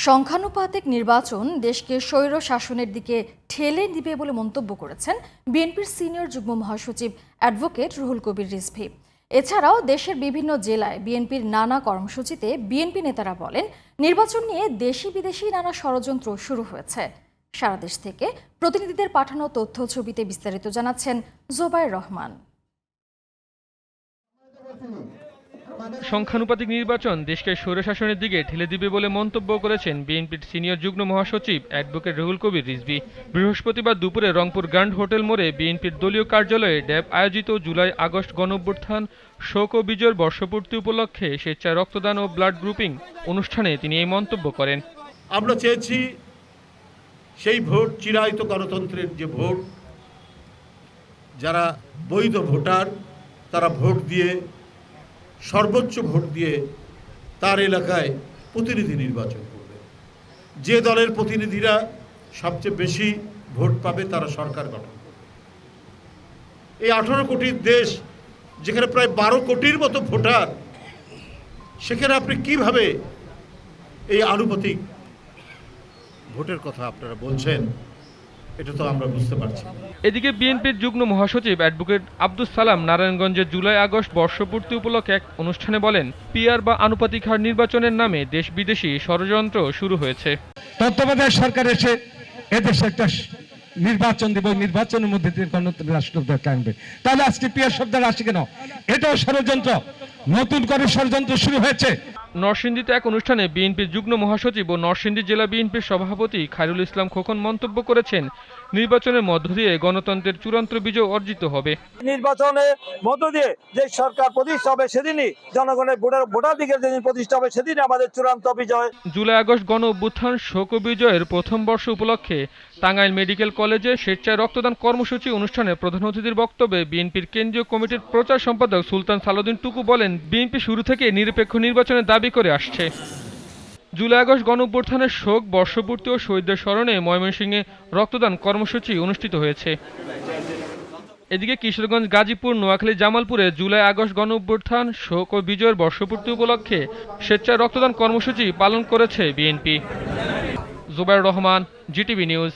সংখ্যানুপাতিক নির্বাচন দেশকে স্বৈর শাসনের দিকে ঠেলে দিবে বলে মন্তব্য করেছেন বিএনপির সিনিয়র যুগ্ম মহাসচিব অ্যাডভোকেট রুহুল কবির রিজভী। এছাড়াও দেশের বিভিন্ন জেলায় বিএনপির নানা কর্মসূচিতে বিএনপি নেতারা বলেন, নির্বাচন নিয়ে দেশি বিদেশি নানা ষড়যন্ত্র শুরু হয়েছে। সারা দেশ থেকে প্রতিনিধিদের পাঠানো তথ্য ছবিতে বিস্তারিত জানাচ্ছেন জোবায়ের রহমান। সংখ্যানুপাতিক নির্বাচন দেশকে স্বৈরশাসনের দিকে ঠেলে দিবে বলে মন্তব্য করেছেন বিএনপির সিনিয়র যুগ্ম মহাসচিব অ্যাডভোকেট রুহুল কবির রিজভী। বৃহস্পতিবার দুপুরে রংপুর গ্র্যান্ড হোটেল মোড়ে বিএনপির দলীয় কার্যালয়ে ড্যাব আয়োজিত জুলাই আগস্ট গণঅভ্যুত্থান শোক ও বিজয়ের বর্ষপূর্তি উপলক্ষে স্বেচ্ছায় রক্তদান ও ব্লাড গ্রুপিং অনুষ্ঠানে তিনি এই মন্তব্য করেন। আমরা চেয়েছি সেই ভোট, চিরায়ত গণতন্ত্রের যে ভোট, যারা বৈধ ভোটার তারা ভোট দিয়ে, সর্বোচ্চ ভোট দিয়ে তার এলাকায় প্রতিনিধি নির্বাচন করবে। যে দলের প্রতিনিধিরা সবচেয়ে বেশি ভোট পাবে তারা সরকার গঠন করবে। এই 18 কোটির দেশ, যেখানে প্রায় 12 কোটির মতো ভোটার, সেখানে আপনি কিভাবে এই আনুপাতিক ভোটের কথা আপনারা বলছেন, এটা তো আমরা বুঝতে পারছি। এদিকে বিএনপির যুগ্ম মহাসচিব অ্যাডভোকেট আব্দুস সালাম নারায়ণগঞ্জে জুলাই আগস্ট বর্ষপূর্তি উপলক্ষে এক অনুষ্ঠানে বলেন, পিআর বা আনুপাতিক হার নির্বাচনের নামে দেশ বিদেশি ষড়যন্ত্র শুরু হয়েছে। তত্ত্বাবধায়ক সরকার এসে এদেশে একটা নির্বাচন দিব, নির্বাচনের মধ্যে গণতন্ত্র রাষ্ট্র আনবে, তাহলে আজকে পিআর শব্দ আসে কেন? এটাও ষড়যন্ত্র, নতুন করে ষড়যন্ত্র শুরু হয়েছে। নরসিংদীতে এক অনুষ্ঠানে বিএনপির যুগ্ম মহাসচিব ও নরসিংদী জেলা বিএনপির সভাপতি খায়রুল ইসলাম খোকন মন্তব্য করেছেন, নির্বাচনের মধ্য দিয়ে গণতন্ত্রের চূড়ান্ত বিজয় অর্জিত হবে। নির্বাচনের মধ্য দিয়ে যে সরকার প্রতিষ্ঠা হবে সেদিনই জনগণের ভোটাধিকার যেদিন প্রতিষ্ঠা হবে সেদিনই আমাদের চূড়ান্ত বিজয়। জুলাই আগস্ট গণ অভ্যুত্থান শোক ও বিজয়ের প্রথম বর্ষ উপলক্ষে টাঙ্গাইল মেডিকেল কলেজে স্বেচ্ছায় রক্তদান কর্মসূচি অনুষ্ঠানে প্রধান অতিথির বক্তব্যে বিএনপির কেন্দ্রীয় কমিটির প্রচার সম্পাদক সুলতান সালাউদ্দিন টুকু বলেন, বিএনপি শুরু থেকে নিরপেক্ষ নির্বাচনের দাবি করে আসছে। জুলাই আগস্ট গণ অভ্যুত্থানের শোক বর্ষপূর্তি ও শহীদদের স্মরণে ময়মনসিংহে রক্তদান কর্মসূচি অনুষ্ঠিত হয়েছে। এদিকে কিশোরগঞ্জ, গাজীপুর, নোয়াখালী, জামালপুরে জুলাই আগস্ট গণ অভ্যুত্থান শোক ও বিজয়ের বর্ষপূর্তি উপলক্ষে স্বেচ্ছায় রক্তদান কর্মসূচি পালন করেছে বিএনপি। জোবায়ের রহমান, জিটিভি নিউজ।